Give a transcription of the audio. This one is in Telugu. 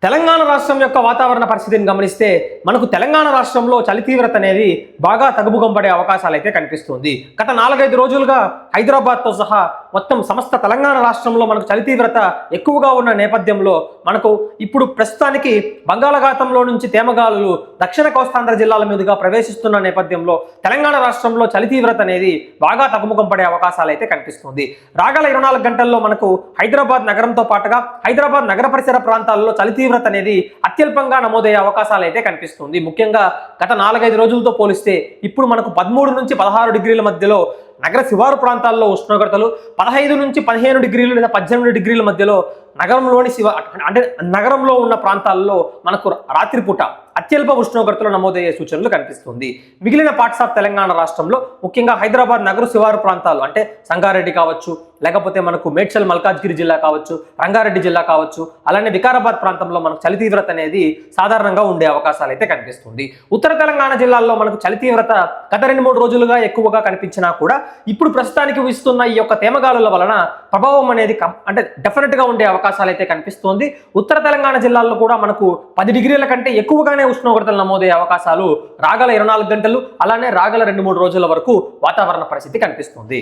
తెలంగాణ రాష్ట్రం యొక్క వాతావరణ పరిస్థితిని గమనిస్తే మనకు తెలంగాణ రాష్ట్రంలో చలి తీవ్రత అనేది బాగా తగ్గుముఖం పడే అవకాశాలు అయితే కనిపిస్తుంది. గత 4-5 రోజులుగా హైదరాబాద్తో సహా మొత్తం సమస్త తెలంగాణ రాష్ట్రంలో మనకు చలి తీవ్రత ఎక్కువగా ఉన్న నేపథ్యంలో మనకు ఇప్పుడు ప్రస్తుతానికి బంగాళాఖాతంలో నుంచి తేమగాలులు దక్షిణ కోస్తాంధ్ర జిల్లాల మీదుగా ప్రవేశిస్తున్న నేపథ్యంలో తెలంగాణ రాష్ట్రంలో చలి తీవ్రత అనేది బాగా తగ్గుముఖం పడే అవకాశాలు అయితే కనిపిస్తుంది. రాగల 24 గంటల్లో మనకు హైదరాబాద్ నగరంతో పాటుగా హైదరాబాద్ నగర పరిసర ప్రాంతాల్లో చలి తీవ్రత అనేది అత్యల్పంగా నమోదయ్యే అవకాశాలు అయితే కనిపిస్తుంది. ముఖ్యంగా గత 4-5 రోజులతో పోలిస్తే ఇప్పుడు మనకు 13 నుంచి 16 డిగ్రీల మధ్యలో నగర శివారు ప్రాంతాల్లో ఉష్ణోగ్రతలు 15 నుంచి 15 డిగ్రీలు లేదా 18 డిగ్రీల మధ్యలో నగరంలోని నగరంలో ఉన్న ప్రాంతాల్లో మనకు రాత్రిపూట అత్యల్ప ఉష్ణోగ్రతలు నమోదయ్యే సూచనలు కనిపిస్తుంది. మిగిలిన పార్ట్స్ ఆఫ్ తెలంగాణ రాష్ట్రంలో ముఖ్యంగా హైదరాబాద్ నగర శివారు ప్రాంతాలు అంటే సంగారెడ్డి కావచ్చు, లేకపోతే మనకు మేడ్చల్ మల్కాజ్గిరి జిల్లా కావచ్చు, రంగారెడ్డి జిల్లా కావచ్చు, అలానే వికారాబాద్ ప్రాంతంలో మనకు చలి తీవ్రత అనేది సాధారణంగా ఉండే అవకాశాలు అయితే కనిపిస్తుంది. ఉత్తర తెలంగాణ జిల్లాల్లో మనకు చలి తీవ్రత గత 2-3 రోజులుగా ఎక్కువగా కనిపించినా కూడా ఇప్పుడు ప్రస్తుతానికి వీస్తున్న ఈ యొక్క తేమగాలుల వలన ప్రభావం అనేది డెఫినెట్ గా ఉండే అవకాశాలు అయితే కనిపిస్తుంది. ఉత్తర తెలంగాణ జిల్లాల్లో కూడా మనకు 10 డిగ్రీల కంటే ఎక్కువగానే ఉష్ణోగ్రతలు నమోదయ్యే అవకాశాలు రాగల 24 గంటలు అలానే రాగల 2-3 రోజుల వరకు వాతావరణ పరిస్థితి కనిపిస్తుంది.